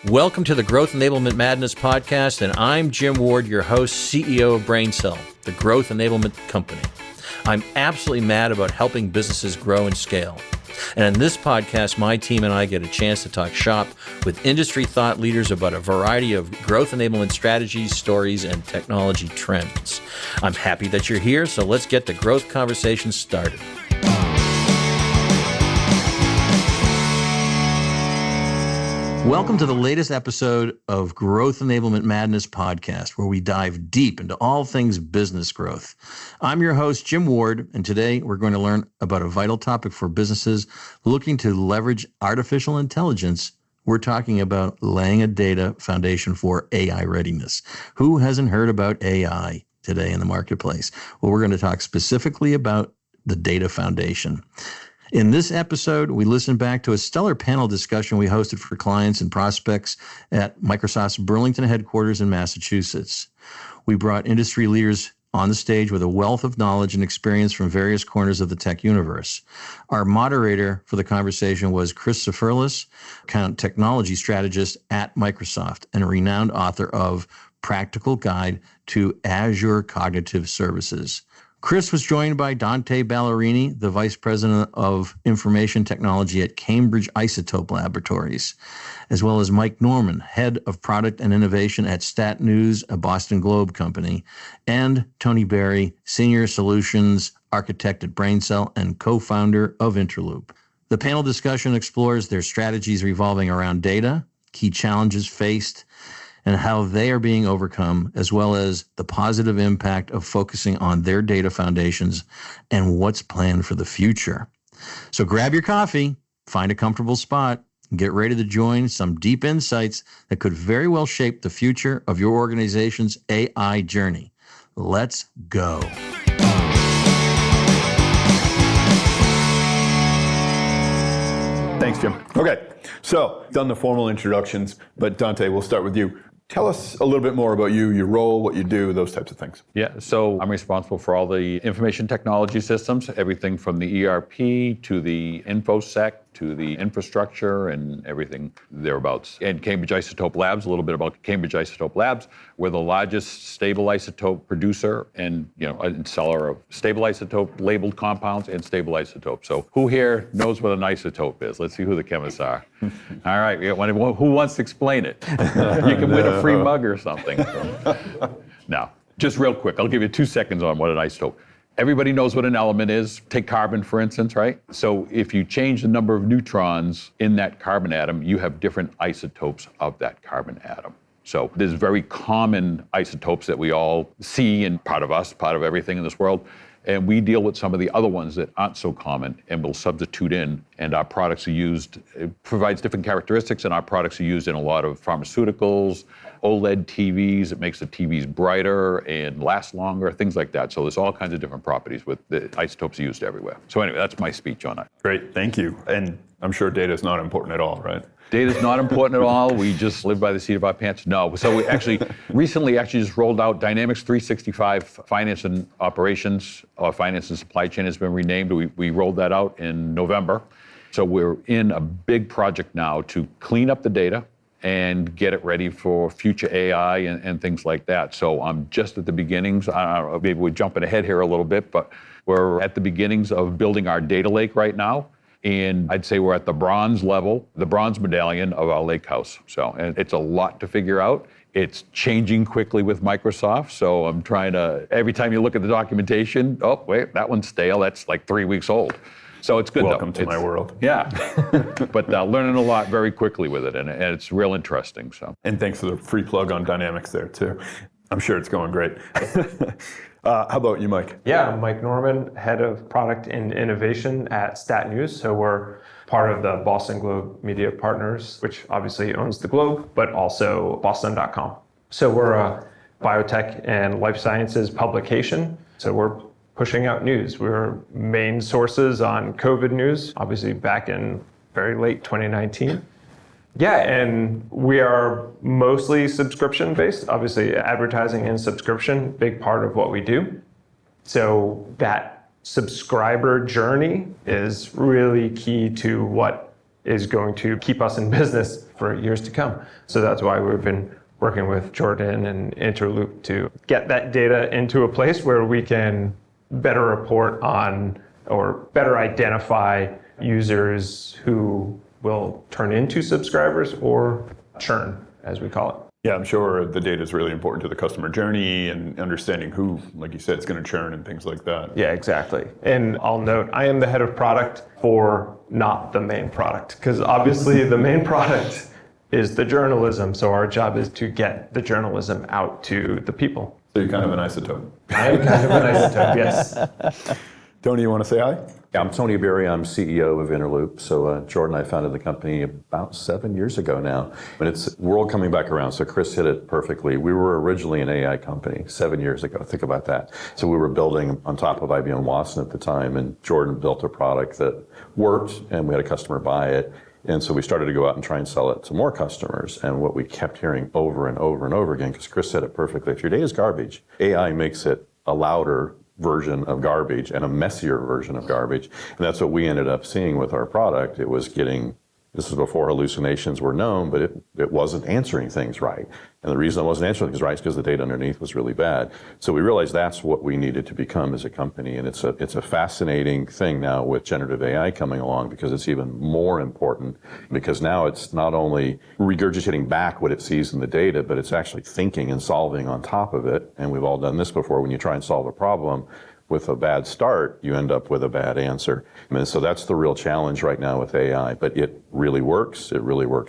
Welcome to the Growth Enablement Madness podcast, and I'm Jim Ward, your host, CEO of BrainSell, the growth enablement company. I'm absolutely mad about helping businesses grow and scale. And in this podcast, my team and I get a chance to talk shop with industry thought leaders about a variety of growth enablement strategies, stories, and technology trends. I'm happy that you're here, so let's get the growth conversation started. Welcome to the latest episode of Growth Enablement Madness podcast, where we dive deep into all things business growth. I'm your host, Jim Ward, and today we're going to learn about a vital topic for businesses looking to leverage artificial intelligence. We're talking about laying a data foundation for AI readiness. Who hasn't heard about AI today in the marketplace? Well, we're going to talk specifically about the data foundation. In this episode, we listen back to a stellar panel discussion we hosted for clients and prospects at Microsoft's Burlington headquarters in Massachusetts. We brought industry leaders on the stage with a wealth of knowledge and experience from various corners of the tech universe. Our moderator for the conversation was Chris Seferlis, Technology Strategist at Microsoft and a renowned author of Practical Guide to Azure Cognitive Services. Chris was joined by Dante, Ballerini, the Vice President of Information Technology at Cambridge Isotope Laboratories, as well as Mike Norman, Head of Product and Innovation at Stat News, a Boston Globe company, and Tony Berry, Senior Solutions Architect at BrainSell and co-founder of Interloop. The panel discussion explores their strategies revolving around data, key challenges faced, and how they are being overcome, as well as the positive impact of focusing on their data foundations and what's planned for the future. So grab your coffee, find a comfortable spot, and get ready to join some deep insights that could very well shape the future of your organization's AI journey. Let's go. Thanks, Jim. Okay, so done the formal introductions, but Dante, we'll start with you. Tell us a little bit more about you, your role, what you do, those types of things. Yeah, so I'm responsible for all the information technology systems, everything from the ERP to the InfoSec to the infrastructure and everything thereabouts. And Cambridge Isotope Labs, a little bit about Cambridge Isotope Labs. We're the largest stable isotope producer and a seller of stable isotope labeled compounds and stable isotopes. So who here knows what an isotope is? Let's see who the chemists are. All right, who wants to explain it? You can win a free mug or something. Now, just real quick, I'll give you 2 seconds on what an isotope. Everybody knows what an element is. Take carbon, for instance, right? So if you change the number of neutrons in that carbon atom, you have different isotopes of that carbon atom. So there's very common isotopes that we all see and part of us, part of everything in this world. And we deal with some of the other ones that aren't so common and we'll substitute in. And our products are used, it provides different characteristics, and our products are used in a lot of pharmaceuticals, OLED TVs. It makes the TVs brighter and last longer, things like that. So there's all kinds of different properties with the isotopes used everywhere. So anyway, that's my speech on it. Great, thank you. And I'm sure data is not important at all, right? Data's not important at all. We just live by the seat of our pants. No. So we recently just rolled out Dynamics 365 Finance and Operations, or Finance and Supply Chain has been renamed. We rolled that out in November. So we're in a big project now to clean up the data and get it ready for future AI and things like that. So I'm just at the beginnings. I don't know, maybe we're jumping ahead here a little bit, but we're at the beginnings of building our data lake right now. And I'd say we're at the bronze level, the bronze medallion of our lake house. So, and it's a lot to figure out. It's changing quickly with Microsoft. So I'm trying to, every time you look at the documentation, oh, wait, that one's stale. That's like 3 weeks old. So it's good. Welcome to my world. Yeah, but learning a lot very quickly with it, and it's real interesting. So. And thanks for the free plug on Dynamics there too. I'm sure it's going great. How about you, Mike? Yeah, I'm Mike Norman, Head of Product and Innovation at Stat News. So we're part of the Boston Globe Media Partners, which obviously owns the Globe, but also Boston.com. So we're a biotech and life sciences publication. So we're pushing out news. We're main sources on COVID news, obviously back in very late 2019. Yeah, and we are mostly subscription based. Obviously, advertising and subscription, big part of what we do. So that subscriber journey is really key to what is going to keep us in business for years to come. So that's why we've been working with Jordan and Interloop to get that data into a place where we can better report on or better identify users who will turn into subscribers or churn, as we call it. Yeah, I'm sure the data is really important to the customer journey and understanding who, like you said, is going to churn and things like that. Yeah, exactly. And I'll note, I am the head of product for not the main product, because obviously the main product is the journalism. So our job is to get the journalism out to the people. So you're kind of an isotope. I am kind of an isotope, yes. Tony, you want to say hi? Yeah, I'm Tony Berry. I'm CEO of Interloop. So Jordan and I founded the company about 7 years ago now. And it's world coming back around. So Chris hit it perfectly. We were originally an AI company 7 years ago. Think about that. So we were building on top of IBM Watson at the time. And Jordan built a product that worked and we had a customer buy it. And so we started to go out and try and sell it to more customers. And what we kept hearing over and over and over again, because Chris said it perfectly, if your data is garbage, AI makes it a louder version of garbage and a messier version of garbage. And that's what we ended up seeing with our product. It was getting, this was before hallucinations were known, but it wasn't answering things right. And the reason it wasn't answering things right is because the data underneath was really bad. So we realized that's what we needed to become as a company. And it's a fascinating thing now with generative AI coming along, because it's even more important, because now it's not only regurgitating back what it sees in the data, but it's actually thinking and solving on top of it. And we've all done this before. When you try and solve a problem with a bad start, you end up with a bad answer. And so that's the real challenge right now with AI, but it really works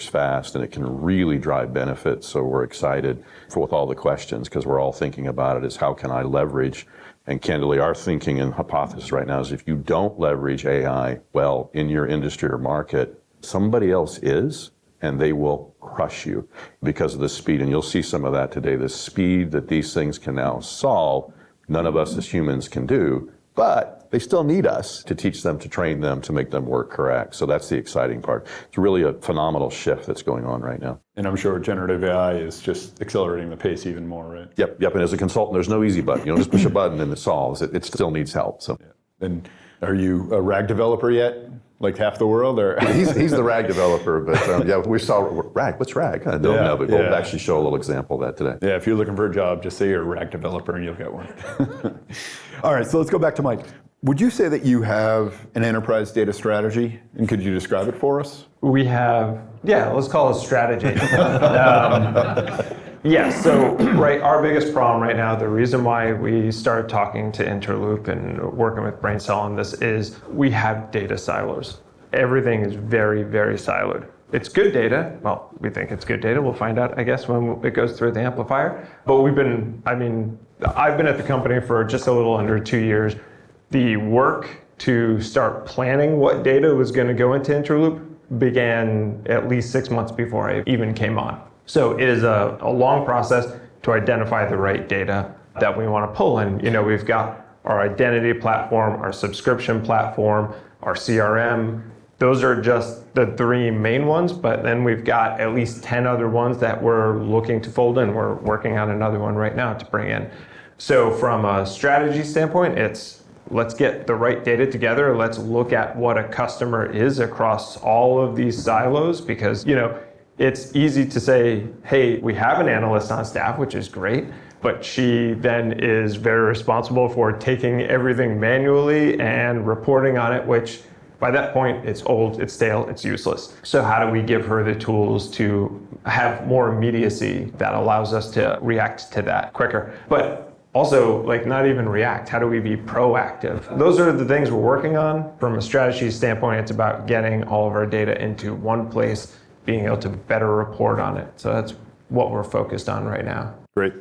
fast, and it can really drive benefits. So we're excited with all the questions, because we're all thinking about it as how can I leverage, and candidly, our thinking and hypothesis right now is if you don't leverage AI well in your industry or market, somebody else is, and they will crush you because of the speed. And you'll see some of that today, the speed that these things can now solve. None of us as humans can do, but they still need us to teach them, to train them, to make them work correct. So that's the exciting part. It's really a phenomenal shift that's going on right now. And I'm sure generative AI is just accelerating the pace even more, right? Yep. And as a consultant, there's no easy button. You don't just push a button and it solves. It still needs help. So. Yeah. And are you a RAG developer yet? Like half the world, or he's the RAG developer, but yeah, we saw RAG. What's RAG? I don't know, but we'll actually show a little example of that today. Yeah, if you're looking for a job, just say you're a RAG developer and you'll get one. All right, so let's go back to Mike. Would you say that you have an enterprise data strategy, and could you describe it for us? We have, let's call it strategy. So right, our biggest problem right now, the reason why we started talking to Interloop and working with BrainSell on this is we have data silos. Everything is very, very siloed. It's good data. Well, we think it's good data. We'll find out, I guess, when it goes through the amplifier. But I've been at the company for just a little under 2 years. The work to start planning what data was going to go into Interloop began at least 6 months before I even came on. So it is a long process to identify the right data that we want to pull. And we've got our identity platform, our subscription platform, our CRM. Those are just the three main ones, but then we've got at least 10 other ones that we're looking to fold in. We're working on another one right now to bring in. So from a strategy standpoint, it's let's get the right data together. Let's look at what a customer is across all of these silos, because it's easy to say, hey, we have an analyst on staff, which is great, but she then is very responsible for taking everything manually and reporting on it, which by that point, it's old, it's stale, it's useless. So how do we give her the tools to have more immediacy that allows us to react to that quicker? But also, not even react, how do we be proactive? Those are the things we're working on. From a strategy standpoint, it's about getting all of our data into one place, being able to better report on it. So that's what we're focused on right now. Great.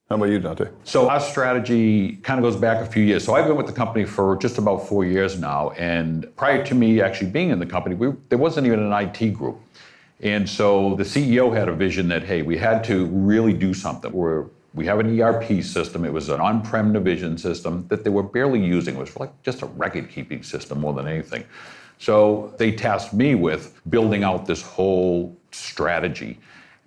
How about you, Dante? So our strategy kind of goes back a few years. So I've been with the company for just about 4 years now. And prior to me actually being in the company, there wasn't even an IT group. And so the CEO had a vision that, hey, we had to really do something. We have an ERP system. It was an on-prem Navision system that they were barely using. It was like just a record-keeping system more than anything. So they tasked me with building out this whole strategy.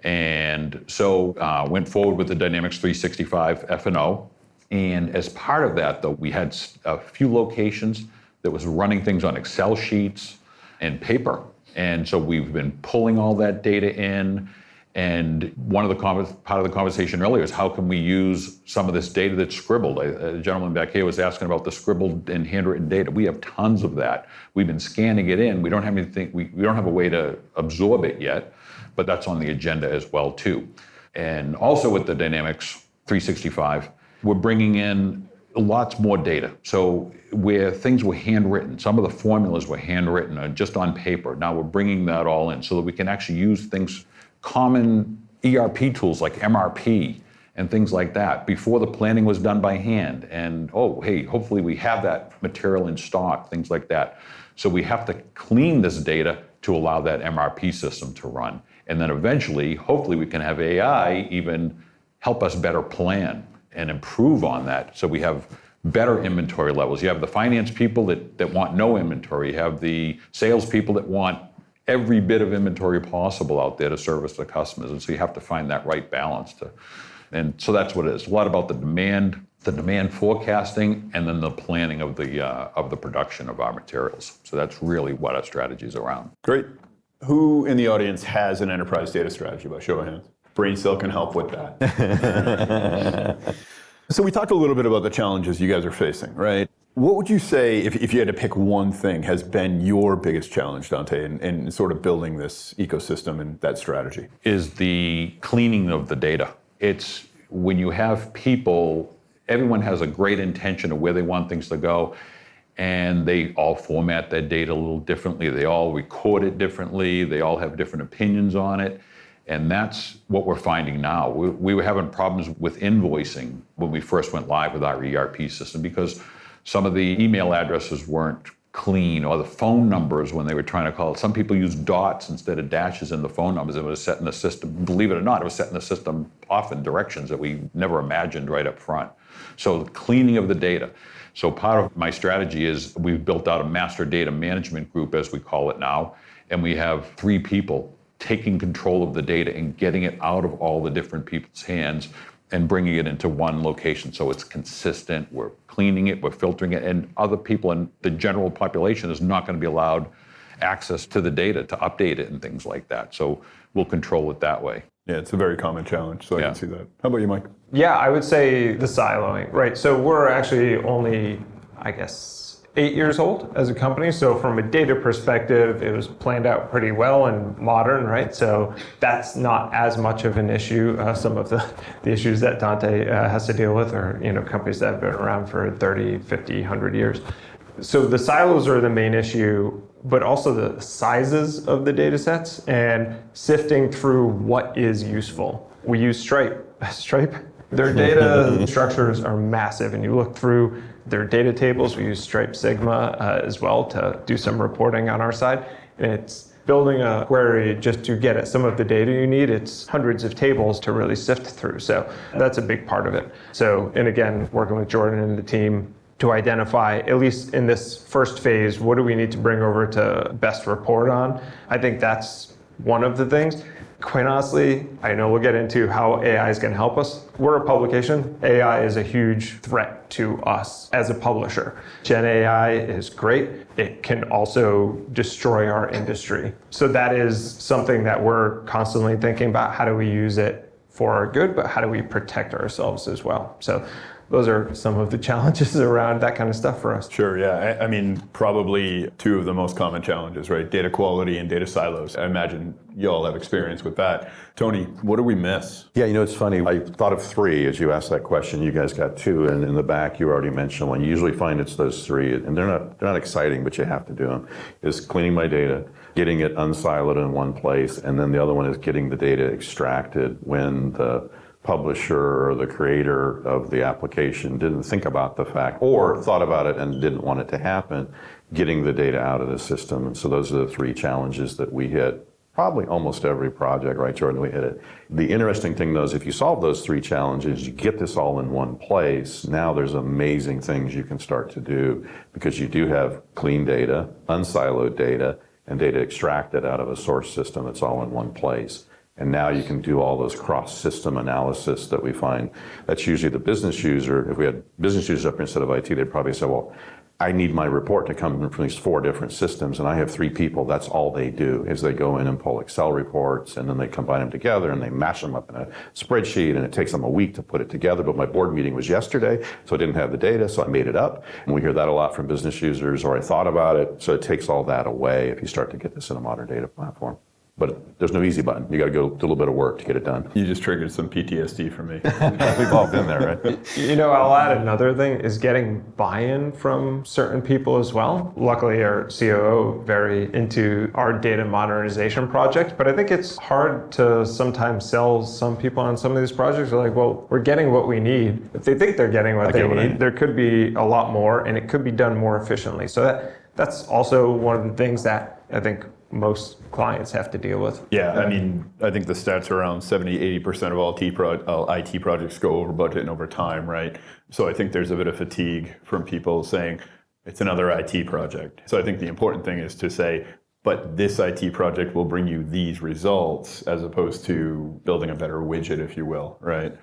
And so went forward with the Dynamics 365 F&O. And as part of that, though, we had a few locations that was running things on Excel sheets and paper. And so we've been pulling all that data in. And part of the conversation earlier is how can we use some of this data that's scribbled? A gentleman back here was asking about the scribbled and handwritten data. We have tons of that. We've been scanning it in. We don't have anything. We don't have a way to absorb it yet, but that's on the agenda as well too. And also with the Dynamics 365, we're bringing in lots more data. So where things were handwritten, some of the formulas were handwritten or just on paper. Now we're bringing that all in so that we can actually use things, common ERP tools like MRP and things like that. Before the planning was done by hand. And hopefully we have that material in stock, things like that. So we have to clean this data to allow that MRP system to run. And then eventually, hopefully we can have AI even help us better plan and improve on that so we have better inventory levels. You have the finance people that want no inventory. You have the sales people that want every bit of inventory possible out there to service the customers. And so you have to find that right balance. And so that's what it is. A lot about the demand forecasting, and then the planning of the production of our materials. So that's really what our strategy is around. Great. Who in the audience has an enterprise data strategy by show of hands? BrainSell can help with that. So we talked a little bit about the challenges you guys are facing, right? What would you say, if you had to pick one thing, has been your biggest challenge, Dante, in sort of building this ecosystem and that strategy? Is the cleaning of the data. It's when you have people, everyone has a great intention of where they want things to go, and they all format that data a little differently. They all record it differently. They all have different opinions on it. And that's what we're finding now. We were having problems with invoicing when we first went live with our ERP system because some of the email addresses weren't clean, or the phone numbers when they were trying to call it. Some people used dots instead of dashes in the phone numbers. It was set in the system. Believe it or not, it was set in the system often directions that we never imagined right up front. So the cleaning of the data. So part of my strategy is we've built out a master data management group, as we call it now, and we have 3 people taking control of the data and getting it out of all the different people's hands and bringing it into one location so it's consistent. We're cleaning it, we're filtering it, and other people in the general population is not going to be allowed access to the data to update it and things like that. So we'll control it that way. Yeah, it's a very common challenge, so I can see that. How about you, Mike? Yeah, I would say the siloing, right? So we're actually only, 8 years old as a company. So from a data perspective, it was planned out pretty well and modern, right? So that's not as much of an issue. Some of the issues that Dante has to deal with are, companies that have been around for 30, 50, 100 years. So the silos are the main issue, but also the sizes of the data sets and sifting through what is useful. We use Stripe. Their data structures are massive, and you look through their data tables. We use Stripe Sigma as well to do some reporting on our side. And it's building a query just to get at some of the data you need. It's hundreds of tables to really sift through. So that's a big part of it. So, and again, working with Jordan and the team to identify, at least in this first phase, what do we need to bring over to best report on? I think that's one of the things. Quite honestly, I know we'll get into how AI is going to help us. We're a publication. AI is a huge threat to us as a publisher. Gen AI is great. It can also destroy our industry. So that is something that we're constantly thinking about. How do we use it for our good, but how do we protect ourselves as well? So those are some of the challenges around that kind of stuff for us. Sure, yeah. I mean, probably 2 of the most common challenges, right? Data quality and data silos. I imagine you all have experience with that. Tony, what do we miss? Yeah, it's funny. I thought of 3 as you asked that question. You guys got 2, and in the back you already mentioned one. You usually find it's those 3, and they're not exciting, but you have to do them. Is cleaning my data, getting it unsiloed in one place, and then the other one is getting the data extracted when the publisher or the creator of the application didn't think about the fact, or thought about it and didn't want it to happen, getting the data out of the system. And so those are the 3 challenges that we hit. Probably almost every project, right, Jordan? We hit it. The interesting thing, though, is if you solve those 3 challenges, you get this all in one place. Now there's amazing things you can start to do because you do have clean data, unsiloed data, and data extracted out of a source system. It's all in one place. And now you can do all those cross-system analysis that we find. That's usually the business user. If we had business users up here instead of IT, they'd probably say, well, I need my report to come from these 4 different systems, and I have 3 people. That's all they do is they go in and pull Excel reports, and then they combine them together and they mash them up in a spreadsheet, and it takes them a week to put it together. But my board meeting was yesterday, so I didn't have the data, so I made it up. And we hear that a lot from business users, or I thought about it. So it takes all that away if you start to get this in a modern data platform. But there's no easy button. You got to go do a little bit of work to get it done. You just triggered some PTSD for me. We've all been there, right? You know, I'll add another thing is getting buy-in from certain people as well. Luckily, our COO very into our data modernization project, but I think it's hard to sometimes sell some people on some of these projects. They're like, well, we're getting what we need. If they think they're getting what they need, there could be a lot more, and it could be done more efficiently. So that's also one of the things that I think most clients have to deal with. Yeah, I mean, I think the stats are around 70-80% of all IT projects go over budget and over time, right? So I think there's a bit of fatigue from people saying it's another IT project. So I think the important thing is to say, but this IT project will bring you these results as opposed to building a better widget, if you will, right?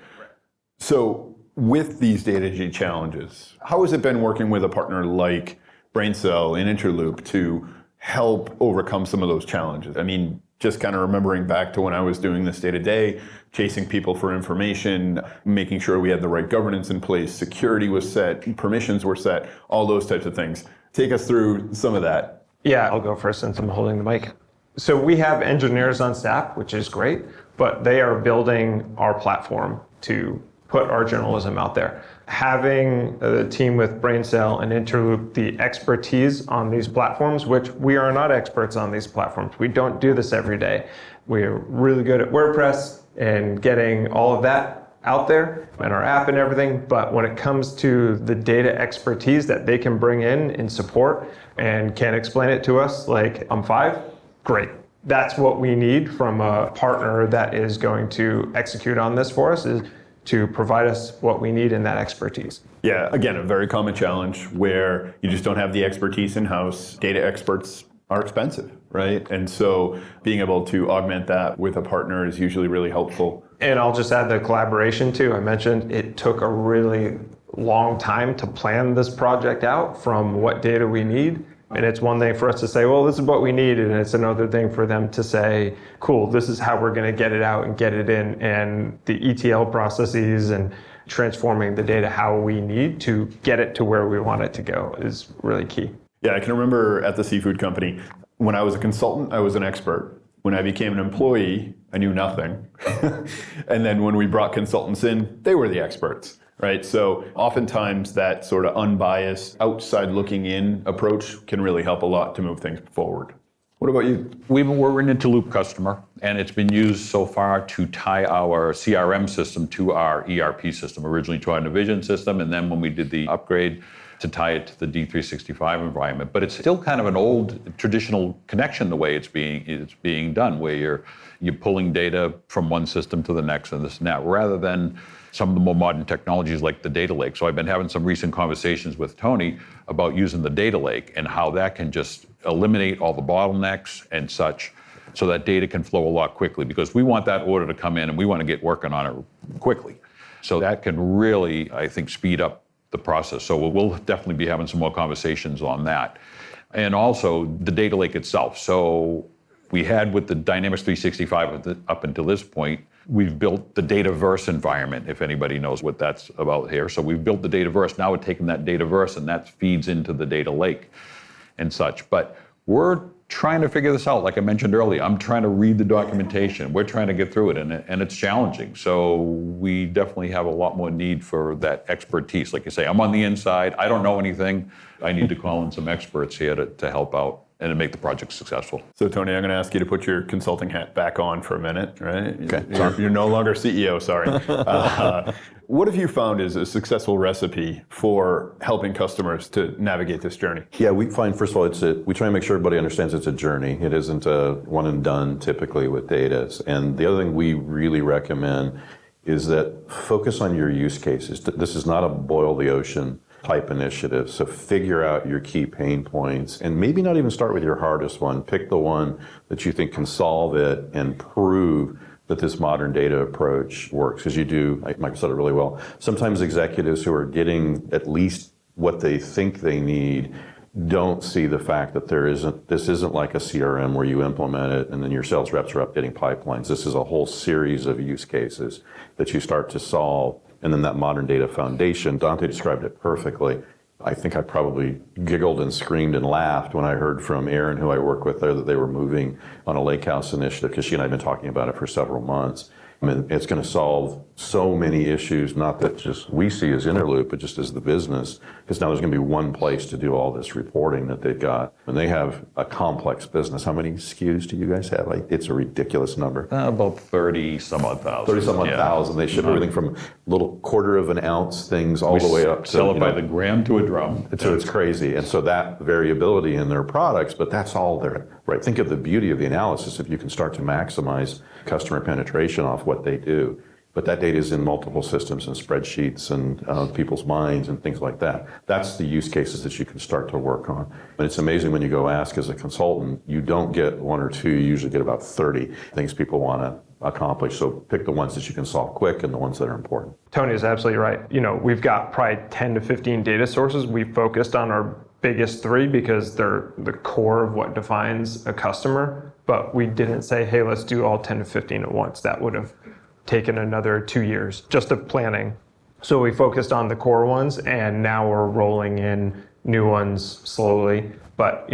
So with these data challenges, how has it been working with a partner like BrainSell and Interloop to help overcome some of those challenges? I mean, just kind of remembering back to when I was doing this day to day, chasing people for information, making sure we had the right governance in place, security was set, permissions were set, all those types of things. Take us through some of that. Yeah, I'll go first since I'm holding the mic. So we have engineers on staff, which is great, but they are building our platform to put our journalism out there. Having a team with BrainSell and Interloop, the expertise on these platforms, which we are not experts on these platforms. We don't do this every day. We're really good at WordPress and getting all of that out there and our app and everything. But when it comes to the data expertise that they can bring in support and can explain it to us, like I'm 5, great. That's what we need from a partner that is going to execute on this for us, is to provide us what we need in that expertise. Yeah, again, a very common challenge where you just don't have the expertise in-house. Data experts are expensive, right? And so being able to augment that with a partner is usually really helpful. And I'll just add the collaboration too. I mentioned it took a really long time to plan this project out from what data we need. And it's one thing for us to say, well, this is what we need. And it's another thing for them to say, cool, this is how we're going to get it out and get it in. And the ETL processes and transforming the data how we need to get it to where we want it to go is really key. Yeah, I can remember at the seafood company, when I was a consultant, I was an expert. When I became an employee, I knew nothing. And then when we brought consultants in, they were the experts. Right, so oftentimes that sort of unbiased, outside looking in approach can really help a lot to move things forward. What about you? We're an Interloop customer, and it's been used so far to tie our CRM system to our ERP system, originally to our Navision system, and then when we did the upgrade, to tie it to the D365 environment. But it's still kind of an old traditional connection the way it's being done, where you're pulling data from one system to the next and this and that, rather than some of the more modern technologies like the data lake. So I've been having some recent conversations with Tony about using the data lake and how that can just eliminate all the bottlenecks and such, so that data can flow a lot quickly, because we want that order to come in and we want to get working on it quickly. So that can really, I think, speed up the process. So we'll definitely be having some more conversations on that. And also the data lake itself. So we had with the Dynamics 365 up until this point, we've built the Dataverse environment, if anybody knows what that's about here. So we've built the Dataverse. Now we're taking that Dataverse and that feeds into the data lake and such. But we're trying to figure this out. Like I mentioned earlier, I'm trying to read the documentation. We're trying to get through it, and it's challenging. So we definitely have a lot more need for that expertise. Like you say, I'm on the inside. I don't know anything. I need to call in some experts here to help out and to make the project successful. So Tony, I'm going to ask you to put your consulting hat back on for a minute, right? Okay. You're no longer CEO, sorry. What have you found is a successful recipe for helping customers to navigate this journey? Yeah, we find, first of all, we try and make sure everybody understands it's a journey. It isn't a one and done typically with data. And the other thing we really recommend is that focus on your use cases. This is not a boil the ocean type initiative. So figure out your key pain points, and maybe not even start with your hardest one. Pick the one that you think can solve it and prove that this modern data approach works. Because you do, like Michael said it really well, sometimes executives who are getting at least what they think they need, don't see the fact that this isn't like a CRM where you implement it and then your sales reps are updating pipelines. This is a whole series of use cases that you start to solve. And then that modern data foundation, Dante described it perfectly. I think I probably giggled and screamed and laughed when I heard from Erin, who I work with there, that they were moving on a lakehouse initiative, because she and I have been talking about it for several months. I mean, it's going to solve so many issues, not that just we see as Interloop, but just as the business, because now there's going to be one place to do all this reporting that they've got. And they have a complex business. How many SKUs do you guys have? It's a ridiculous number. About 30 some odd thousand. 30 some odd thousand. They ship everything from little quarter of an ounce things all the way up to... Sell it by the gram to a drum. So it's crazy. And so that variability in their products, but that's all there, right? Think of the beauty of the analysis if you can start to maximize customer penetration off what they do. But that data is in multiple systems and spreadsheets and people's minds and things like that. That's the use cases that you can start to work on. And it's amazing when you go ask as a consultant, you don't get one or two, you usually get about 30 things people want to accomplish. So pick the ones that you can solve quick and the ones that are important. Tony is absolutely right. We've got probably 10 to 15 data sources. We focused on our biggest three because they're the core of what defines a customer. But we didn't say, hey, let's do all 10 to 15 at once. That would have taken another 2 years just of planning. So we focused on the core ones, and now we're rolling in new ones slowly. But,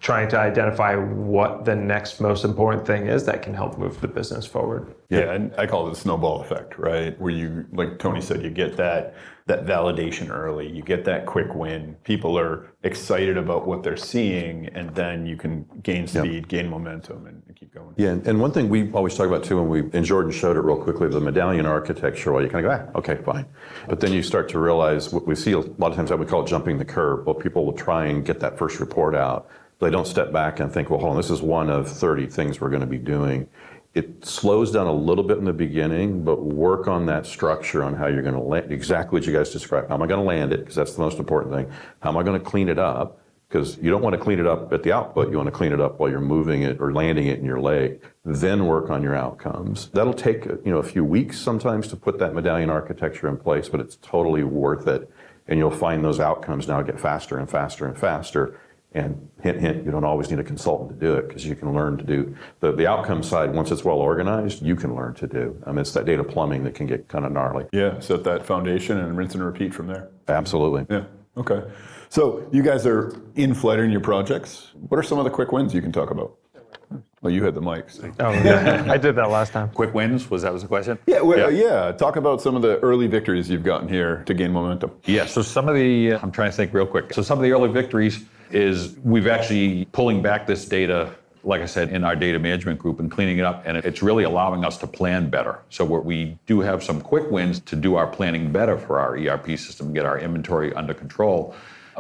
trying to identify what the next most important thing is that can help move the business forward. Yeah, and I call it the snowball effect, right? Where you, like Tony said, you get that validation early, you get that quick win. People are excited about what they're seeing, and then you can gain speed, gain momentum, and keep going. Yeah, and one thing we always talk about too, and Jordan showed it real quickly, the medallion architecture, well, you kind of go, okay, fine. But then you start to realize what we see a lot of times that we call it jumping the curve. Well, people will try and get that first report out. They don't step back and think, well, hold on, this is one of 30 things we're going to be doing. It slows down a little bit in the beginning, but work on that structure on how you're going to land, exactly what you guys described. How am I going to land it? Because that's the most important thing. How am I going to clean it up? Because you don't want to clean it up at the output. You want to clean it up while you're moving it or landing it in your lake. Then work on your outcomes. That'll take a few weeks sometimes to put that medallion architecture in place, but it's totally worth it. And you'll find those outcomes now get faster and faster and faster. And hint, hint, you don't always need a consultant to do it, because you can learn to do the outcome side. Once it's well organized, you can learn to do. It's that data plumbing that can get kind of gnarly. Yeah, set that foundation and rinse and repeat from there. Absolutely. Yeah, okay. So you guys are in flight in your projects. What are some of the quick wins you can talk about? Well, you had the mics. Oh, yeah. I did that last time. Quick wins, was the question? Yeah, yeah. Talk about some of the early victories you've gotten here to gain momentum. Yeah, so some of I'm trying to think real quick. So some of the early victories is we've actually pulling back this data, like I said, in our data management group and cleaning it up, and it's really allowing us to plan better. So we do have some quick wins to do our planning better for our ERP system, get our inventory under control,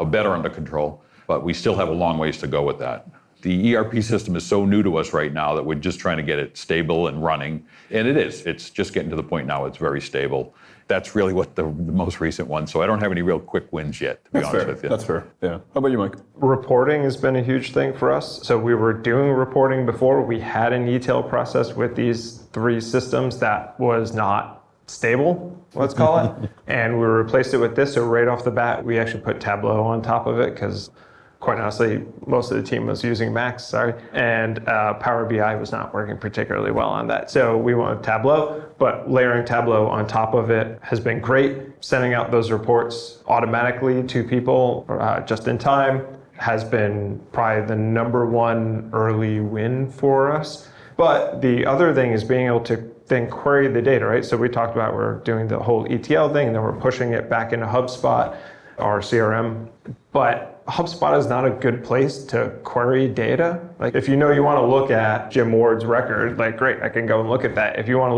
better under control, but we still have a long ways to go with that. The ERP system is so new to us right now that we're just trying to get it stable and running, and it is. It's just getting to the point now it's very stable. That's really what the most recent one. So I don't have any real quick wins yet, to be honest with you. That's fair. Yeah. How about you, Mike? Reporting has been a huge thing for us. So we were doing reporting before. We had an ETL process with these three systems that was not stable, let's call it. And we replaced it with this. So right off the bat, we actually put Tableau on top of it, because quite honestly, most of the team was using Macs, and Power BI was not working particularly well on that. So we went with Tableau, but layering Tableau on top of it has been great. Sending out those reports automatically to people just in time has been probably the number one early win for us. But the other thing is being able to then query the data, right? So we talked about we're doing the whole ETL thing, and then we're pushing it back into HubSpot, our CRM. But HubSpot is not a good place to query data. Like, if you want to look at Jim Ward's record, great, I can go and look at that. If you want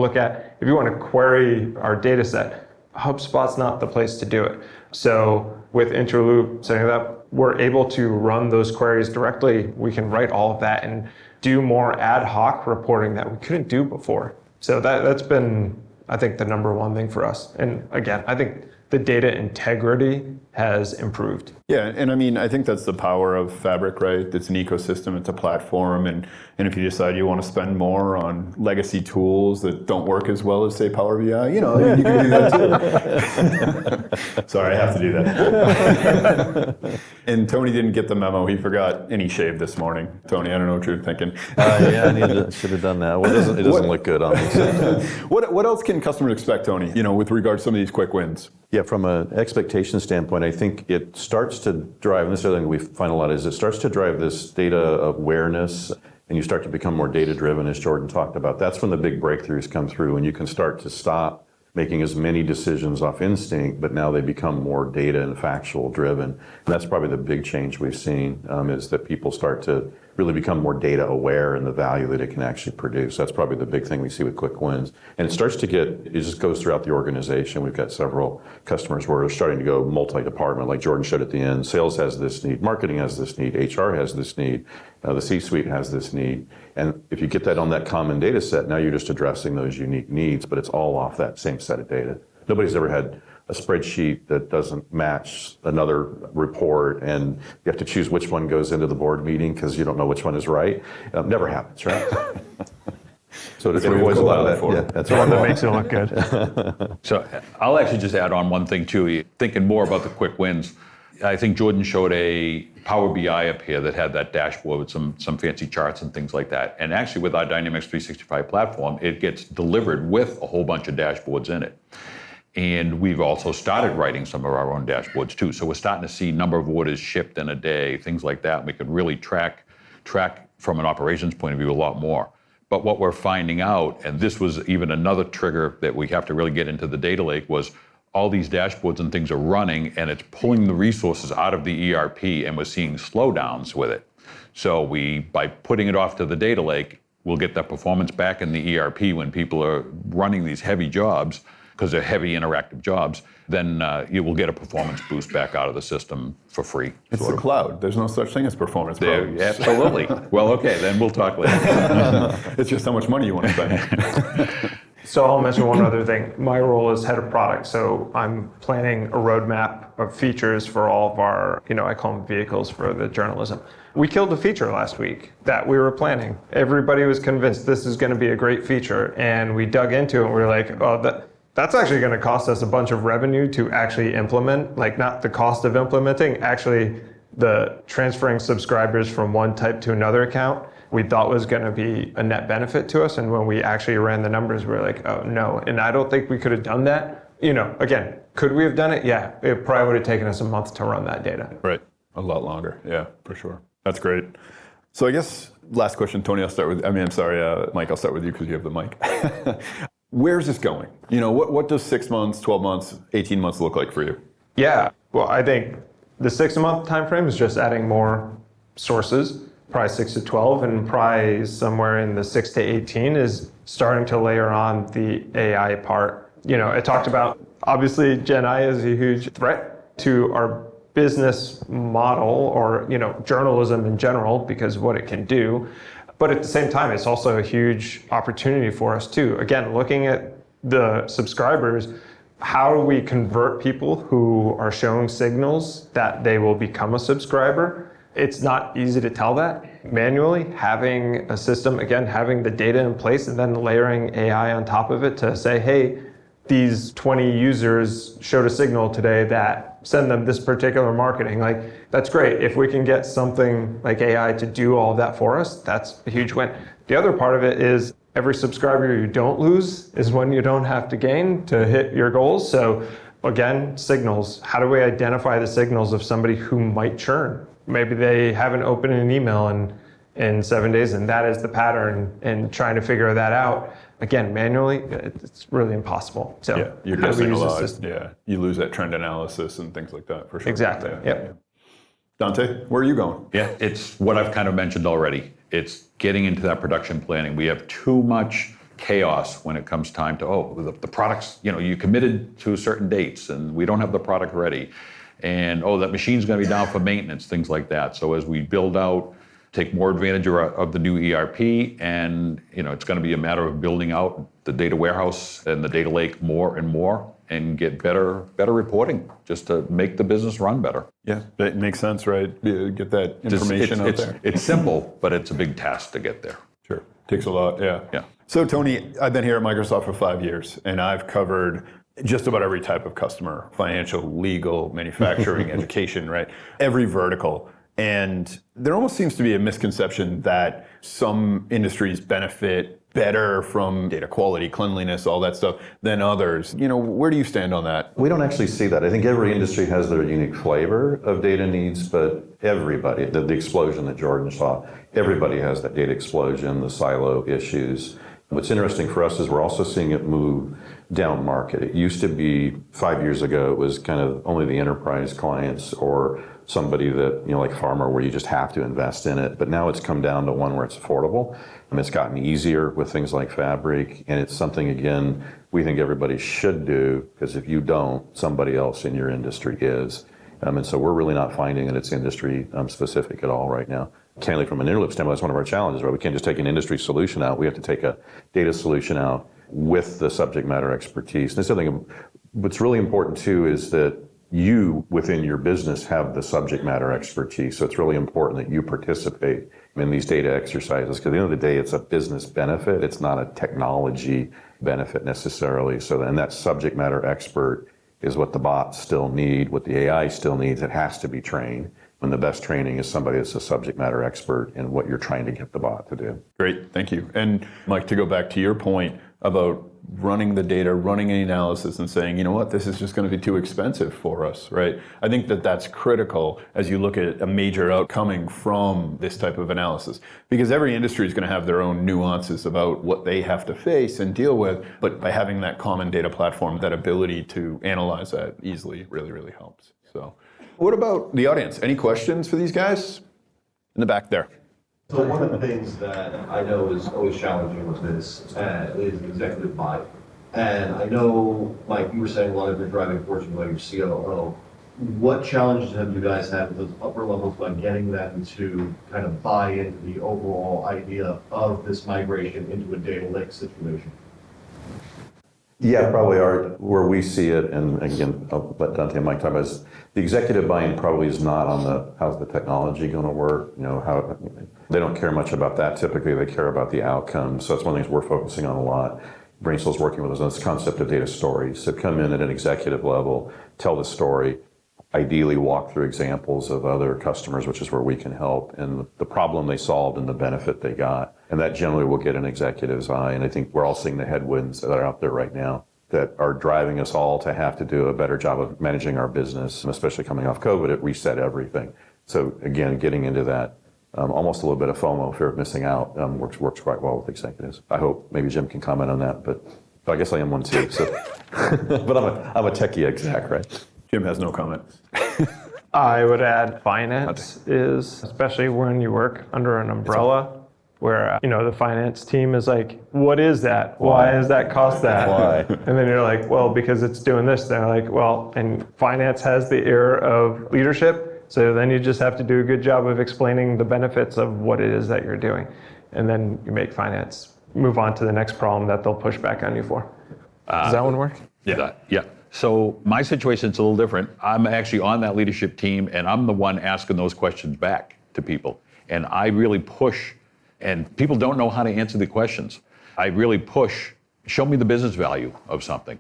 to query our data set, HubSpot's not the place to do it. So with Interloop setting it up, we're able to run those queries directly. We can write all of that and do more ad hoc reporting that we couldn't do before. So that's been I think, the number one thing for us. And again, I think the data integrity has improved. Yeah, and I mean, I think that's the power of Fabric, right? It's an ecosystem, it's a platform, and if you decide you want to spend more on legacy tools that don't work as well as, say, Power BI, you can do that too. Sorry, I have to do that. And Tony didn't get the memo. He forgot, and he shaved this morning. Tony, I don't know what you're thinking. I should have done that. Well, it doesn't look good on me. What else can customers expect, Tony, with regard to some of these quick wins? Yeah, from an expectation standpoint, I think it starts to drive, and this is the other thing we find a lot, is it starts to drive this data awareness, and you start to become more data-driven, as Jordan talked about. That's when the big breakthroughs come through, and you can start to stop making as many decisions off instinct, but now they become more data and factual driven. And that's probably the big change we've seen, is that people start to really become more data aware and the value that it can actually produce. That's probably the big thing we see with quick wins. And it just goes throughout the organization. We've got several customers where we're starting to go multi-department, like Jordan showed at the end. Sales has this need, marketing has this need, HR has this need, the C-suite has this need. And if you get that on that common data set, now you're just addressing those unique needs, but it's all off that same set of data. Nobody's ever had a spreadsheet that doesn't match another report, and you have to choose which one goes into the board meeting because you don't know which one is right. Never happens, right? So it avoids a lot of that. Yeah, that's the one that makes it look good. So I'll actually just add on one thing too. Thinking more about the quick wins, I think Jordan showed a Power BI up here that had that dashboard with some fancy charts and things like that. And actually with our Dynamics 365 platform, it gets delivered with a whole bunch of dashboards in it. And we've also started writing some of our own dashboards too. So we're starting to see number of orders shipped in a day, things like that. We could really track from an operations point of view a lot more. But what we're finding out, and this was even another trigger that we have to really get into the data lake, was all these dashboards and things are running and it's pulling the resources out of the ERP, and we're seeing slowdowns with it. So by putting it off to the data lake, we'll get that performance back in the ERP when people are running these heavy jobs, because they're heavy interactive jobs, then you will get a performance boost back out of the system for free. It's the cloud. There's no such thing as performance problems. Absolutely. Well, okay, then we'll talk later. It's just how much money you want to spend. So I'll mention one other thing. My role is head of product, so I'm planning a roadmap of features for all of our, I call them vehicles for the journalism. We killed a feature last week that we were planning. Everybody was convinced this is going to be a great feature, and we dug into it and we were like, oh, that's actually going to cost us a bunch of revenue to actually implement, like not the cost of implementing, actually the transferring subscribers from one type to another account, we thought was going to be a net benefit to us. And when we actually ran the numbers, we were like, oh no. And I don't think we could have done that. Again, could we have done it? Yeah, it probably would have taken us a month to run that data. Right, a lot longer. Yeah, for sure. That's great. So I guess last question, Tony, Mike, I'll start with you because you have the mic. Where's this going? What does 6 months, 12 months, 18 months look like for you? Yeah, well, I think the 6-month time frame is just adding more sources, probably 6 to 12, and probably somewhere in the 6 to 18 is starting to layer on the AI part. I talked about, obviously, Gen AI is a huge threat to our business model or, journalism in general because of what it can do. But at the same time, it's also a huge opportunity for us too. Again, looking at the subscribers, how do we convert people who are showing signals that they will become a subscriber? It's not easy to tell that manually. Having a system, again, having the data in place and then layering AI on top of it to say, hey, these 20 users showed a signal today that send them this particular marketing. That's great. If we can get something like AI to do all of that for us, that's a huge win. The other part of it is every subscriber you don't lose is one you don't have to gain to hit your goals. So again, signals. How do we identify the signals of somebody who might churn? Maybe they haven't opened an email in 7 days, and that is the pattern, and trying to figure that out. Again, manually, it's really impossible. So yeah, you're guessing a lot. Yeah, you lose that trend analysis and things like that for sure. Exactly. Yeah. Yep. Dante, where are you going? Yeah, it's what I've kind of mentioned already. It's getting into that production planning. We have too much chaos when it comes time to, the products, you committed to certain dates and we don't have the product ready. And, that machine's going to be down for maintenance, things like that. So as we build out take more advantage of the new ERP, and it's going to be a matter of building out the data warehouse and the data lake more and more, and get better reporting just to make the business run better. Yeah, that makes sense, right? Get that information out there. It's simple, but it's a big task to get there. Sure, takes a lot, yeah. Yeah. So Tony, I've been here at Microsoft for 5 years, and I've covered just about every type of customer: financial, legal, manufacturing, education, right? Every vertical. And there almost seems to be a misconception that some industries benefit better from data quality, cleanliness, all that stuff than others. Where do you stand on that? We don't actually see that. I think every industry has their unique flavor of data needs, but everybody, the explosion that Jordan saw, everybody has that data explosion, the silo issues. What's interesting for us is we're also seeing it move down market. It used to be 5 years ago, it was kind of only the enterprise clients or somebody that, like pharma, where you just have to invest in it. But now it's come down to one where it's affordable. It's gotten easier with things like Fabric, and it's something, again, we think everybody should do, because if you don't, somebody else in your industry is. And so we're really not finding that it's industry specific at all right now. Candidly, from an Interloop standpoint, that's one of our challenges, right? We can't just take an industry solution out. We have to take a data solution out with the subject matter expertise. And this other thing, what's really important too is that you within your business have the subject matter expertise. So it's really important that you participate in these data exercises, because at the end of the day, it's a business benefit. It's not a technology benefit necessarily. So, and that subject matter expert is what the bots still need, what the AI still needs. It has to be trained. And the best training is somebody that's a subject matter expert in what you're trying to get the bot to do. Great, thank you. And Mike, to go back to your point about running the data, running an analysis and saying, this is just going to be too expensive for us, right? I think that that's critical as you look at a major outcoming from this type of analysis, because every industry is going to have their own nuances about what they have to face and deal with. But by having that common data platform, that ability to analyze that easily really, really helps. So what about the audience? Any questions for these guys? In the back there. So one of the things that I know is always challenging with this is executive buy. And I know, like you were saying, a lot of your driving force like your COO. What challenges have you guys had with those upper levels by getting them to kind of buy into the overall idea of this migration into a data lake situation? Yeah, probably are where we see it, and again, I'll let Dante and Mike talk about is the executive buy-in probably is not on the how's the technology going to work. How they don't care much about that. Typically, they care about the outcomes. So that's one of the things we're focusing on a lot. BrainSell's working with us on this concept of data stories. So come in at an executive level, tell the story, ideally walk through examples of other customers, which is where we can help, and the problem they solved and the benefit they got. And that generally will get an executive's eye. And I think we're all seeing the headwinds that are out there right now that are driving us all to have to do a better job of managing our business, and especially coming off COVID, it reset everything. So again, getting into that, almost a little bit of FOMO, fear of missing out, works quite well with executives. I hope maybe Jim can comment on that, but I guess I am one too. So. But I'm a techie exec, right? Jim has no comment. I would add finance is, especially when you work under an umbrella, where the finance team is like, what is that? Why does that cost that? Why? And then you're like, well, because it's doing this. They're like, well, and finance has the ear of leadership, so then you just have to do a good job of explaining the benefits of what it is that you're doing. And then you make finance move on to the next problem that they'll push back on you for. Does that one work? Yeah. So my situation's a little different. I'm actually on that leadership team, and I'm the one asking those questions back to people. And I really push, and people don't know how to answer the questions. I really push, show me the business value of something,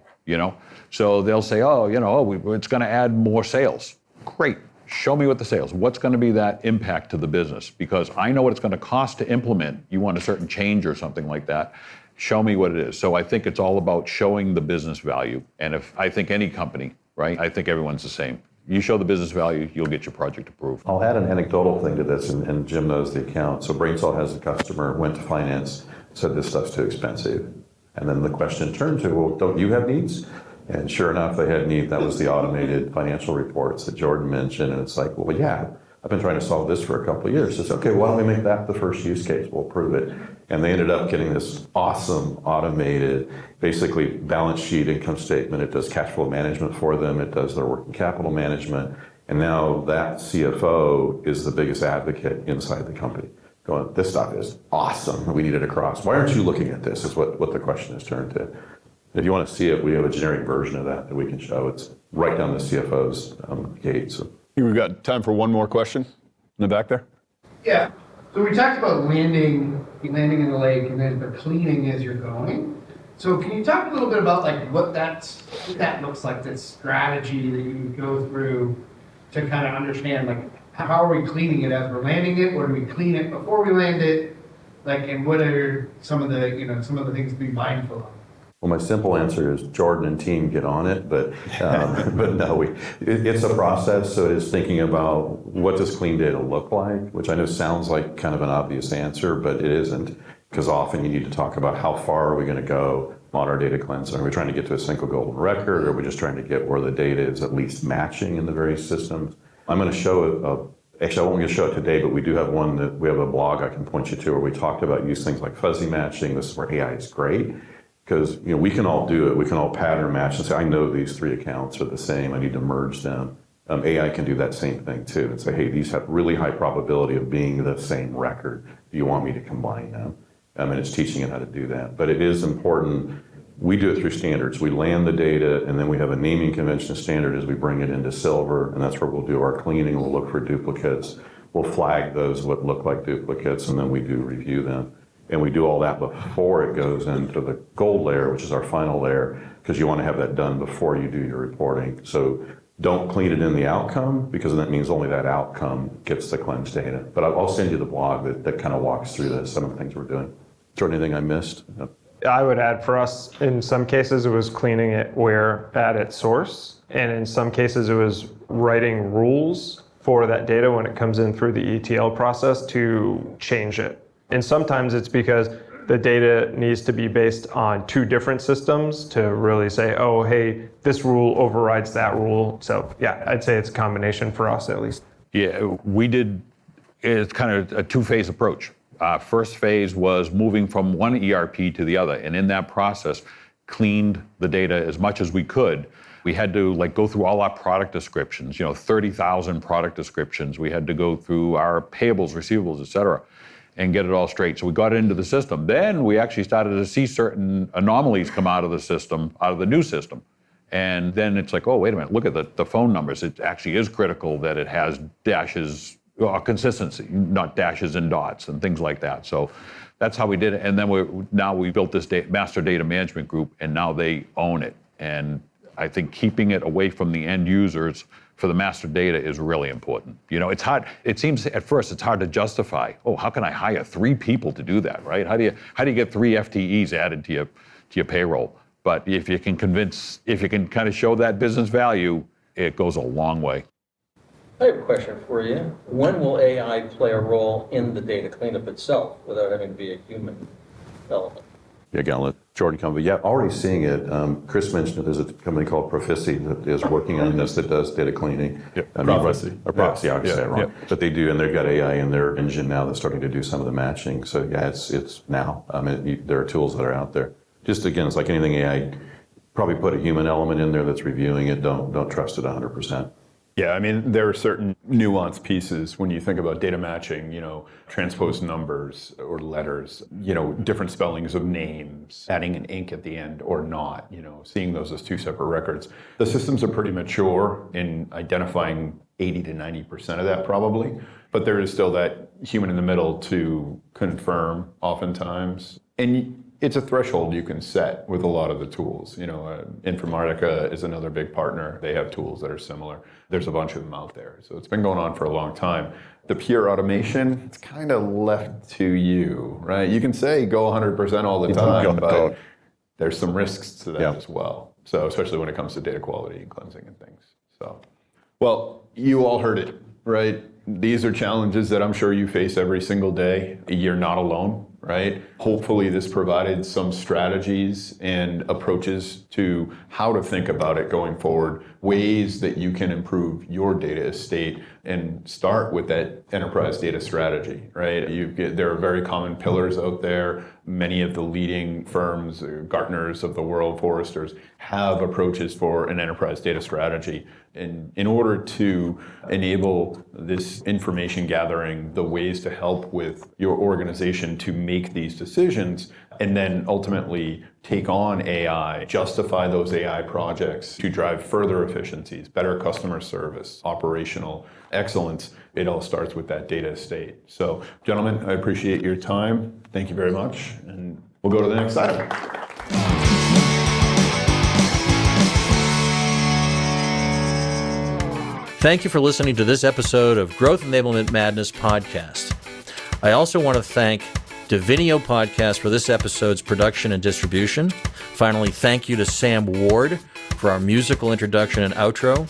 So they'll say, it's going to add more sales. Great. Show me what the sales, what's going to be that impact to the business? Because I know what it's going to cost to implement. You want a certain change or something like that. Show me what it is. So I think it's all about showing the business value. And if I think any company, right, I think everyone's the same. You show the business value, you'll get your project approved. I'll add an anecdotal thing to this, and Jim knows the account. So BrainSell has a customer, went to finance, said this stuff's too expensive. And then the question turned to, well, don't you have needs? And sure enough, they had need. That was the automated financial reports that Jordan mentioned. And it's like, well, yeah, I've been trying to solve this for a couple of years. It's okay, why don't we make that the first use case? We'll prove it. And they ended up getting this awesome automated, basically balance sheet, income statement. It does cash flow management for them. It does their working capital management. And now that CFO is the biggest advocate inside the company. going, this stuff is awesome. We need it across. Why aren't you looking at this is what the question is turned to. If you want to see it, we have a generic version of that we can show. It's right down the CFO's gate. So. We've got time for one more question in the back there. Yeah. So we talked about landing in the lake and then the cleaning as you're going. So can you talk a little bit about like what that looks like, that strategy that you go through to kind of understand like how are we cleaning it as we're landing it, or do we clean it before we land it? Like, and what are some of the things to be mindful of? Well, my simple answer is Jordan and team get on it, but no, it's a process. So it is thinking about what does clean data look like, which I know sounds like kind of an obvious answer, but it isn't, because often you need to talk about how far are we going to go on our data cleansing. Are we trying to get to a single golden record, or are we just trying to get where the data is at least matching in the various systems? I'm going to show actually I won't show it today, but we do have one that we have a blog I can point you to where we talked about use things like fuzzy matching. This is where AI is great. Because we can all do it. We can all pattern match and say, I know these 3 accounts are the same. I need to merge them. AI can do that same thing too and say, hey, these have really high probability of being the same record. Do you want me to combine them? And it's teaching it how to do that. But it is important. We do it through standards. We land the data, and then we have a naming convention standard as we bring it into Silver, and that's where we'll do our cleaning. We'll look for duplicates. We'll flag those what look like duplicates, and then we do review them. And we do all that before it goes into the gold layer, which is our final layer, because you want to have that done before you do your reporting. So don't clean it in the outcome, because that means only that outcome gets the cleansed data. But I'll send you the blog that kind of walks through some of the things we're doing. Is there anything I missed? No. I would add for us, in some cases it was cleaning it at its source, and in some cases it was writing rules for that data when it comes in through the ETL process to change it. And sometimes it's because the data needs to be based on 2 different systems to really say, oh, hey, this rule overrides that rule. So yeah, I'd say it's a combination for us at least. Yeah, it's kind of a 2-phase approach. First phase was moving from one ERP to the other. And in that process, cleaned the data as much as we could. We had to go through all our product descriptions, 30,000 product descriptions. We had to go through our payables, receivables, et cetera, and get it all straight. So we got it into the system. Then we actually started to see certain anomalies come out of the system, out of the new system. And then it's like, oh, wait a minute, look at the phone numbers. It actually is critical that it has dashes, consistency, not dashes and dots and things like that. So that's how we did it. And then we built this master data management group, and now they own it. And I think keeping it away from the end users for the master data is really important. It's hard. It seems at first it's hard to justify. Oh, how can I hire 3 people to do that, right? How do you get 3 FTEs added to your payroll? But if you can kind of show that business value, it goes a long way. I have a question for you. When will AI play a role in the data cleanup itself without having to be a human element? Yeah, again, I'll let Jordan come. But yeah, already seeing it. Chris mentioned there's a company called Profici that is working on this that does data cleaning. Yep. Profici. Or Profici, I would say it wrong. Yep. But they do, and they've got AI in their engine now that's starting to do some of the matching. So yeah, it's now. There are tools that are out there. Just again, it's like anything AI, probably put a human element in there that's reviewing it. Don't trust it 100%. Yeah, there are certain nuanced pieces when you think about data matching, transposed numbers or letters, different spellings of names, adding an ink at the end or not, seeing those as 2 separate records. The systems are pretty mature in identifying 80 to 90% of that probably, but there is still that human in the middle to confirm oftentimes. And it's a threshold you can set with a lot of the tools. Informatica is another big partner. They have tools that are similar. There's a bunch of them out there. So it's been going on for a long time. The pure automation, it's kind of left to you, right? You can say go 100% all the time, but there's some risks to that as well. So especially when it comes to data quality and cleansing and things. So, well, you all heard it, right? These are challenges that I'm sure you face every single day. You're not alone, right? Hopefully this provided some strategies and approaches to how to think about it going forward, ways that you can improve your data estate and start with that enterprise data strategy, right? There are very common pillars out there. Many of the leading firms, Gartners of the world, Forresters, have approaches for an enterprise data strategy. And in order to enable this information gathering, the ways to help with your organization to make these decisions, and then ultimately take on AI, justify those AI projects to drive further efficiencies, better customer service, operational excellence, it all starts with that data estate. So, gentlemen, I appreciate your time. Thank you very much. And we'll go to the next item. Thank you for listening to this episode of Growth Enablement Madness Podcast. I also want to thank Divinio Podcast for this episode's production and distribution. Finally, thank you to Sam Ward for our musical introduction and outro.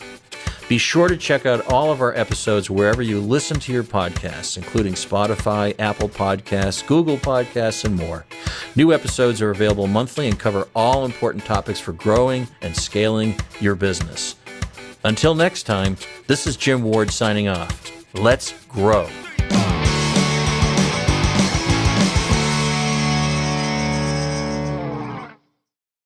Be sure to check out all of our episodes wherever you listen to your podcasts, including Spotify, Apple Podcasts, Google Podcasts, and more. New episodes are available monthly and cover all important topics for growing and scaling your business. Until next time, this is Jim Ward signing off. Let's grow.